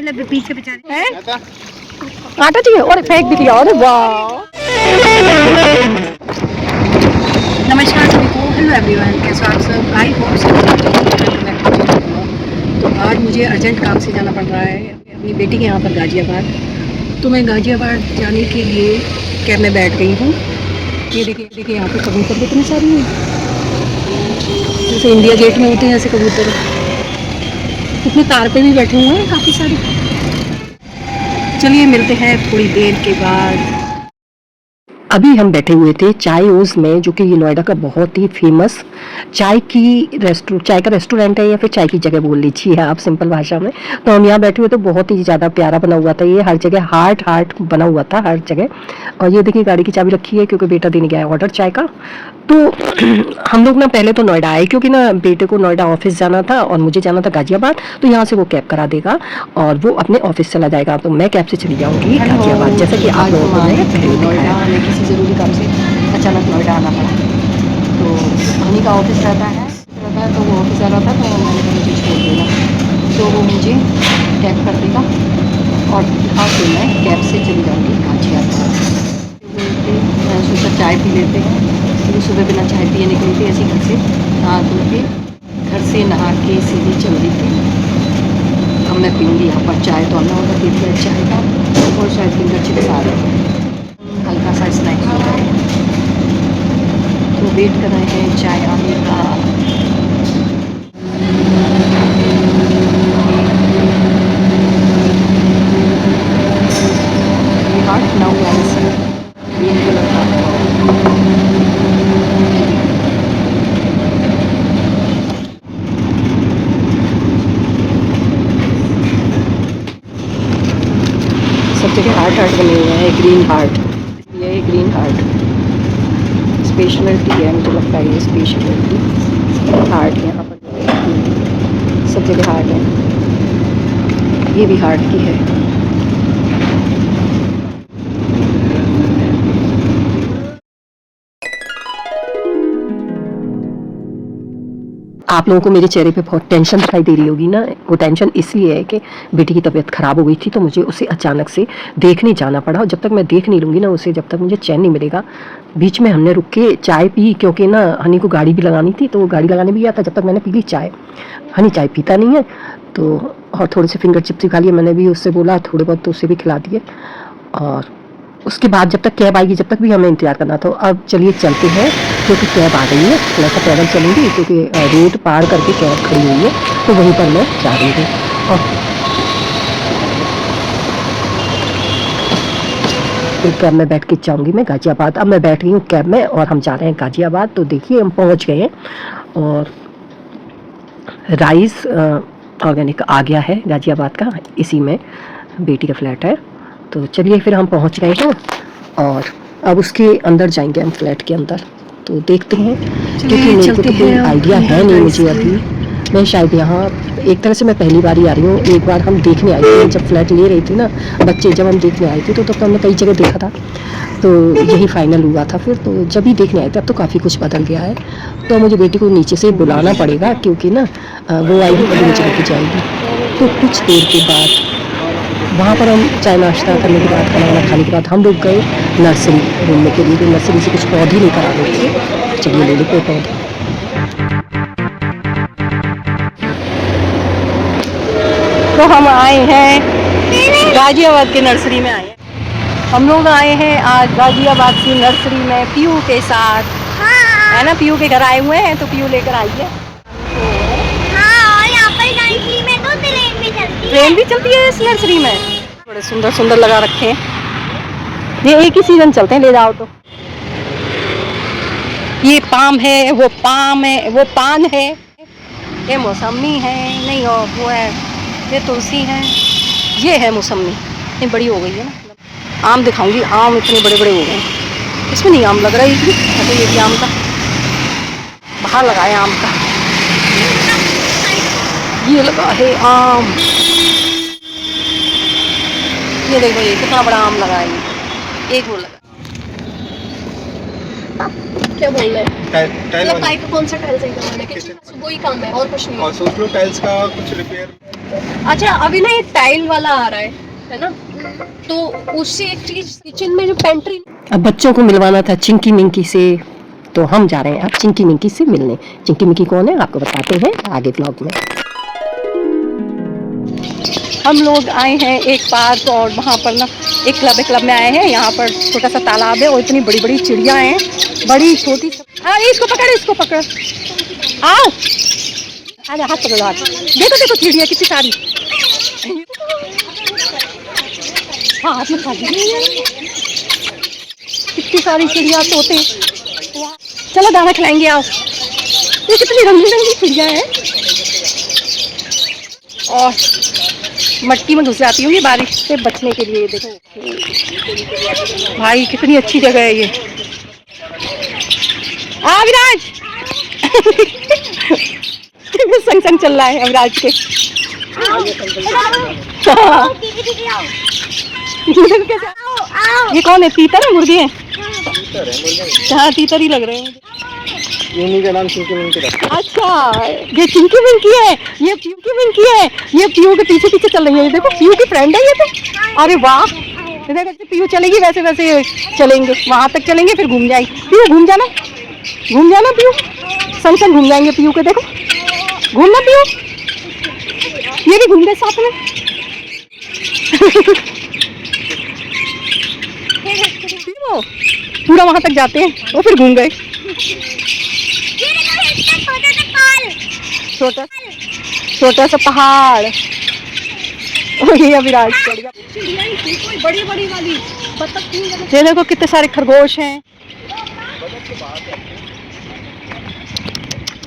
पीछे बेचारे आटा चाहिए और फेंक भी दिया। अरे वाह। नमस्कार सभी को, हेलो एवरीवन, कैसे आप सब? आई होप सब। तो आज मुझे अर्जेंट काम से जाना पड़ रहा है अपनी बेटी के यहाँ पर गाजियाबाद। तो मैं गाजियाबाद जाने के लिए कैब में बैठ गई हूँ। ये देखिए यहाँ पे कबूतर कितने सारे हैं, जैसे इंडिया गेट में होते हैं ऐसे कबूतर। कितने तार पे भी बैठे हुए हैं काफ़ी सारे। चलिए मिलते हैं थोड़ी देर के बाद। अभी हम बैठे हुए थे चाय ओज में, जो कि ये नोएडा का बहुत ही फेमस चाय का रेस्टोरेंट है, या फिर चाय की जगह बोल लीजिए आप सिंपल भाषा में। तो हम यहाँ बैठे हुए तो बहुत ही ज़्यादा प्यारा बना हुआ था। ये हर जगह हार्ट बना हुआ था हर जगह। और ये देखिए गाड़ी की चाबी रखी है क्योंकि बेटा देने गया है ऑर्डर चाय का। तो हम लोग ना पहले तो नोएडा आए क्योंकि ना बेटे को नोएडा ऑफिस जाना था और मुझे जाना था गाजियाबाद। तो यहाँ से वो कैब करा देगा और वो अपने ऑफिस चला जाएगा। तो मैं कैब से चली जाऊँगी गाजियाबाद, जैसे कि आप लोगों को मैंने पहले नोएडा हमें किसी ज़रूरी काम से अचानक नोएडा आना पड़ा। तो हनी का ऑफिस रहता है तो वो ऑफिस आ रहा था, तो मैंने कहा मुझे छोड़ देना। तो वो मुझे कैब कर देगा और यहाँ से मैं कैब से चली जाऊँगी गाजियाबाद। मैं सोचा चाय पी लेते हैं, क्योंकि सुबह बिना चाय पिए निकली थी ऐसी घर से नहा धो के, घर से नहा के सीधी चल रही थी। अब मैं पीऊँगी यहाँ पर चाय। तो हमने ऑर्डर दे दिया चाय का और शायद फिंगर चिप्स आ रहे हैं, हल्का सा स्नैक्स हो रहा है। तो वेट कर रहे हैं चाय आने का। हार्ट नाउ ग्रीन कलर का। सब जगह हार्ट बने हुए हैं, ग्रीन हार्ट। ये है ग्रीन हार्ट, स्पेशलिटी है, मुझे लगता है ये स्पेशलिटी हार्ट यहाँ पर सब जगह हार्ट है। ये भी हार्ट की है। आप लोगों को मेरे चेहरे पे बहुत टेंशन दिखाई दे रही होगी ना। वो टेंशन इसलिए है कि बेटी की तबीयत ख़राब हो गई थी, तो मुझे उसे अचानक से देखने जाना पड़ा। और जब तक मैं देख नहीं लूँगी ना उसे, जब तक मुझे चैन नहीं मिलेगा। बीच में हमने रुक के चाय पी, क्योंकि ना हनी को गाड़ी भी लगानी थी, तो वो गाड़ी लगाने भी गया था। जब तक मैंने पी ली चाय, हनी चाय पीता नहीं है तो। और थोड़े से फिंगर चिप्स खा लिए, मैंने भी उससे बोला थोड़े बहुत, तो उसे भी खिला दिए। और उसके बाद जब तक कैब आएगी, जब तक भी हमें इंतजार करना था। अब चलिए चलते हैं, क्योंकि कैब आ गई है। थोड़ा सा पैदल चलेंगे क्योंकि रोड पार करके कैब खड़ी हुई है, तो वहीं पर मैं जा रही हूँ। और फिर कैब में बैठ के जाऊँगी मैं गाजियाबाद। अब मैं बैठ गई हूँ कैब में और हम जा रहे हैं गाजियाबाद। तो देखिए हम पहुँच गए हैं और राइस ऑर्गेनिक आ गया है गाजियाबाद का, इसी में बेटी का फ्लैट है। तो चलिए फिर हम पहुंच गए हैं और अब उसके अंदर जाएंगे हम, फ्लैट के अंदर। तो देखते हैं, क्योंकि मेरे को तो कोई आइडिया है नहीं मुझे अभी। मैं शायद यहाँ एक तरह से मैं पहली बार ही आ रही हूँ। एक बार हम देखने आए थे जब फ्लैट ले रही थी ना बच्चे, जब हम देखने आए थे तो तब तो हमने कई जगह देखा था, तो यही फाइनल हुआ था फिर। तो जब भी देखने आए थे, अब तो काफ़ी कुछ बदल गया है। तो मुझे बेटी को नीचे से बुलाना पड़ेगा, क्योंकि ना वो आएगी तभी नीचे लेके जाएगी। तो कुछ देर के बाद वहाँ पर हम चाय नाश्ता करने के बाद, खाना वाना खाने के बाद हम लोग गए नर्सरी घूमने के लिए। तो नर्सरी से कुछ पौधे लेकर आ रहे थे, चलिए ले लेते पौधे। तो हम आए हैं गाजियाबाद के नर्सरी में आए हैं। हम लोग आए हैं आज गाजियाबाद की नर्सरी में पीयू के साथ। है ना, पीयू के घर आए हुए हैं, तो पीयू लेकर आई है। ट्रेन भी चलती है इस नर्सरी में, बड़े सुंदर सुंदर लगा रखे हैं। ये एक ही सीजन चलते हैं, ले जाओ तो। ये पाम है, वो पाम है, वो पान है, ये मौसमी है, नहीं और वो है, ये तुलसी है, ये है मौसमी। इतनी बड़ी हो गई है ना। आम दिखाऊंगी, आम इतने बड़े बड़े हो गए। इसमें नहीं आम लग रहा है, तो ये भी आम का बाहर लगा है, आम का ये लगा है आम। ये देखो ये कितना बड़ा आम लगा है, एक वो लगा। क्या बोलना है, टाइल मतलब पाइप कौन सा टाइल सही करवाना है, किचन में वही काम है और कुछ नहीं और सोच लो टाइल्स का कुछ रिपेयर। है। अच्छा अभी ना ये टाइल वाला आ रहा है ना, तो उससे एक चीज किचन में जो पेंट्री। अब बच्चों को मिलवाना था चिंकी मिंकी से, तो हम जा रहे हैं अब चिंकी मिंकी से मिलने। चिंकी मिंकी कौन है आपको बताते हैं आगे ब्लॉग में। हम लोग आए हैं एक पार्क और वहाँ पर ना एक क्लब में आए हैं। यहाँ पर छोटा सा तालाब है और इतनी बड़ी बड़ी चिड़िया हैं, बड़ी छोटी। हाँ इसको पकड़ आओ, अरे हाथ पकड़ो हाथ। देखो देखो चिड़िया कितनी सारी। हाँ हाथ में खा ली। कितनी सारी चिड़िया तोते। चलो दाना खिलाएंगे आओ। ये कितनी रंगी रंगी चिड़िया है और मट्टी में घुस जाती होंगी बारिश से बचने के लिए। देखो भाई कितनी अच्छी जगह है ये। अविराज संग संग चल रहा है अविराज के। ये कौन है, तीतर है मुर्गे हैं? हाँ तीतर ही लग रहे हैं। इन्हीं का नाम चिंकी मिंकी रखा। अच्छा ये चिंकी मिंकी है, ये पिंकी मिंकी है, ये पीयू के पीछे पीछे चल रही है। ये देखो पीयू की फ्रेंड है ये तो। अरे वाह, देखो पीयू चलेगी वैसे वैसे चलेंगे, वहां तक चलेंगे फिर घूम जाएगी। पीयू घूम जाना पीयू, संग संग घूम जाएंगे पीयू के। देखो घूमना पीयू, ये भी घूम गए साथ में। पूरा वहां तक जाते हैं और फिर घूम गए। छोटा सा पहाड़। और ये अविराज चढ़ गया। बड़ी बड़ी वाली बतख। ये देखो कितने सारे खरगोश हैं।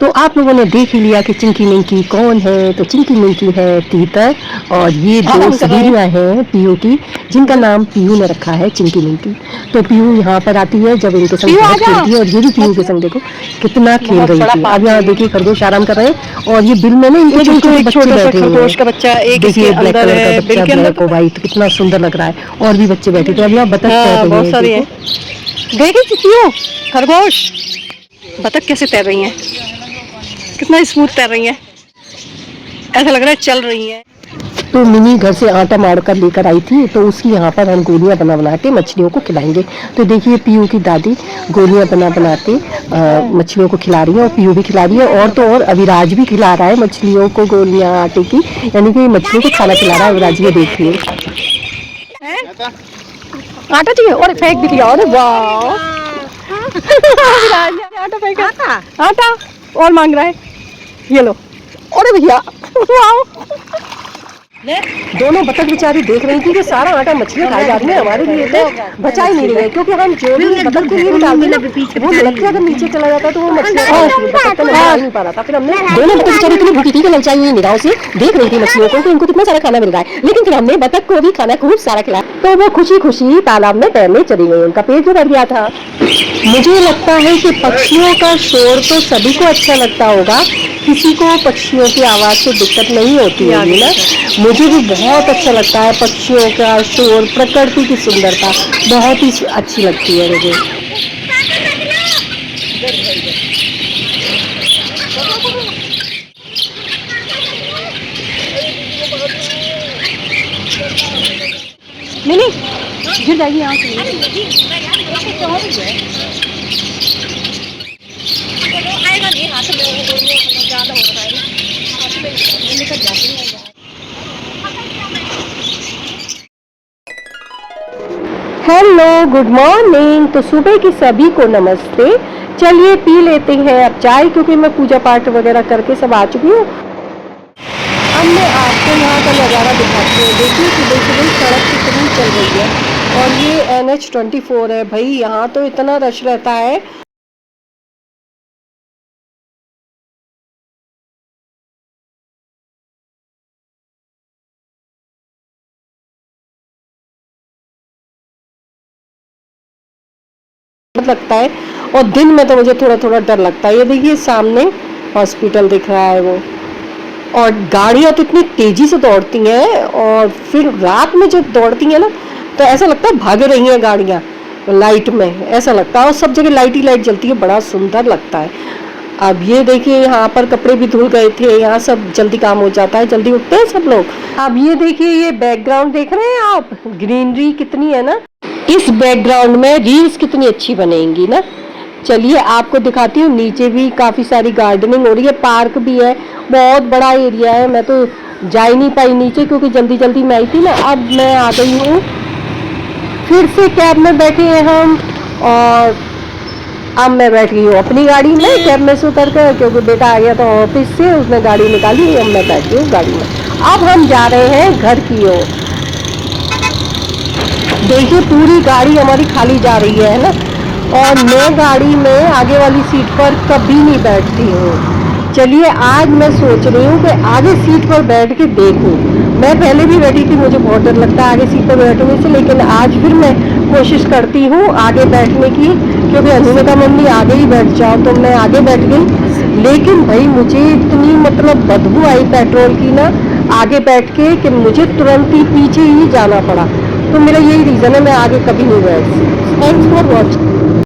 तो आप लोगों ने देख ही लिया कि चिंकी मिंकी कौन है। तो चिंकी मिंकी है तीतर और ये दो सहेलियां हैं पीयू की, जिनका नाम पीयू ने रखा है चिंकी मिंकी। तो पीयू यहाँ पर आती है जब इनके संग बहुत खेलती है और ये भी पीयू के संग देखो कितना खेल रही थी। अब यहाँ देखिए खरगोश आराम कर रहे हैं और ये बिल में ना इनके छोटे बच्चे बैठे हुए हैं। का बच्चा एक देखिए ब्लैक कलर का बच्चा, ब्लैक और व्हाइट, कितना सुंदर लग रहा है। और भी बच्चे बैठे थे। अब यहाँ बतख बहुत सारी है। देखिए पीयू खरगोश बतख कैसे तैर रही हैं, कितना स्मूथ तैर रही हैं, ऐसा लग रहा है चल रही हैं। तो मिनी घर से आटा मार कर लेकर आई थी, तो उसकी यहाँ पर हम गोलियां बना के मछलियों को खिलाएंगे। तो देखिए पीयू की दादी गोलियां बना के मछलियों को खिला रही है और पीयू भी खिला रही है। और तो और अविराज भी खिला रहा है मछलियों को गोलियां आटे की, यानी कि मछलियों को खाना खिला रहा है अविराज। ये देखिए आटा चाहिए और फेंक भी दिया। अरे वाह अविराज ने आटा फेंका, आटा और मांग रहा है। ये लो। अरे भैया दोनों बतख बेचारी देख रही थी कि सारा आटा मछलियां खाई जा रही है, हमारे लिए तो बचा ही नहीं रही है। क्योंकि हम जो भी बतख के लिए निकालते ना वो लग के अगर नीचे चला जाता तो वो मछलियां बतख को निकाल नहीं पा रहा था। फिर हमने दोनों बतख बेचारी इतनी भूखी थी कि ललचाई हुई निगाहों से देख रही थी मछलियों को कि इनको कितना सारा खाना मिल रहा है। लेकिन फिर हमने बतख को भी खाना खूब सारा खिलाया, तो वो खुशी खुशी तालाब में तैरने चली गई। उनका पेट भी भर गया था। मुझे लगता है कि पक्षियों का शोर तो सभी को अच्छा लगता होगा, किसी को पक्षियों की आवाज़ से दिक्कत नहीं होती होगी ना। मुझे भी बहुत अच्छा लगता है पक्षियों का शोर, प्रकृति की सुंदरता बहुत ही अच्छी लगती है मुझे। नहीं गिर जाएगी यहाँ से। Hello good morning. तो सुबह की सभी को नमस्ते। चलिए पी लेते हैं अब चाय, क्योंकि मैं पूजा पाठ वगैरह करके सब आ चुकी हूँ। अब मैं आपको यहाँ का नज़ारा दिखाती हूँ। देखिए सुबह सुबह सड़क कितनी चल रही है और ये NH24 है भाई। यहाँ तो इतना रश रहता है। लगता है और दिन में तो मुझे थोड़ा थोड़ा डर लगता है। ये देखिए सामने हॉस्पिटल दिख रहा है वो, और गाड़ियां तो इतनी तेजी से दौड़ती हैं और फिर रात में जब दौड़ती हैं ना तो ऐसा लगता है भाग रही हैं गाड़ियां। लाइट में ऐसा लगता है, और सब जगह लाइट ही लाइट जलती है, बड़ा सुंदर लगता है। अब ये देखिए यहाँ पर कपड़े भी धुल गए थे, यहाँ सब जल्दी काम हो जाता है, जल्दी उठते हैं सब लोग। अब ये देखिए, ये बैकग्राउंड देख रहे हैं आप, ग्रीनरी कितनी है ना, इस बैकग्राउंड में रील्स कितनी अच्छी बनेंगी ना। चलिए आपको दिखाती हूँ, नीचे भी काफी सारी गार्डनिंग हो रही है, पार्क भी है, बहुत बड़ा एरिया है। मैं तो जा ही नहीं पाई नीचे क्योंकि जल्दी जल्दी में आई थी ना। अब मैं आ गई हूँ, फिर से कैब में बैठे हैं हम, और अब मैं बैठ गई हूँ अपनी गाड़ी में, कैब में से उतर कर, क्योंकि बेटा आ गया था ऑफिस से, उसने गाड़ी निकाली, अब मैं बैठ गई हूँ गाड़ी में। अब हम जा रहे हैं घर की ओर। देखिए पूरी गाड़ी हमारी खाली जा रही है ना, और मैं गाड़ी में आगे वाली सीट पर कभी नहीं बैठती हूँ। चलिए आज मैं सोच रही हूँ कि आगे सीट पर बैठ के देखूँ। मैं पहले भी बैठी थी, मुझे बहुत डर लगता है आगे सीट पर बैठने से, लेकिन आज फिर मैं कोशिश करती हूँ आगे बैठने की, क्योंकि अनु ने कहा मम्मी आगे ही बैठ जाओ, तो मैं आगे बैठ गई। लेकिन भाई मुझे इतनी मतलब बदबू आई पेट्रोल की ना आगे बैठ के, कि मुझे तुरंत ही पीछे ही जाना पड़ा। तो मेरा यही रीज़न है, मैं आगे कभी नहीं बैठती। Thanks for watching.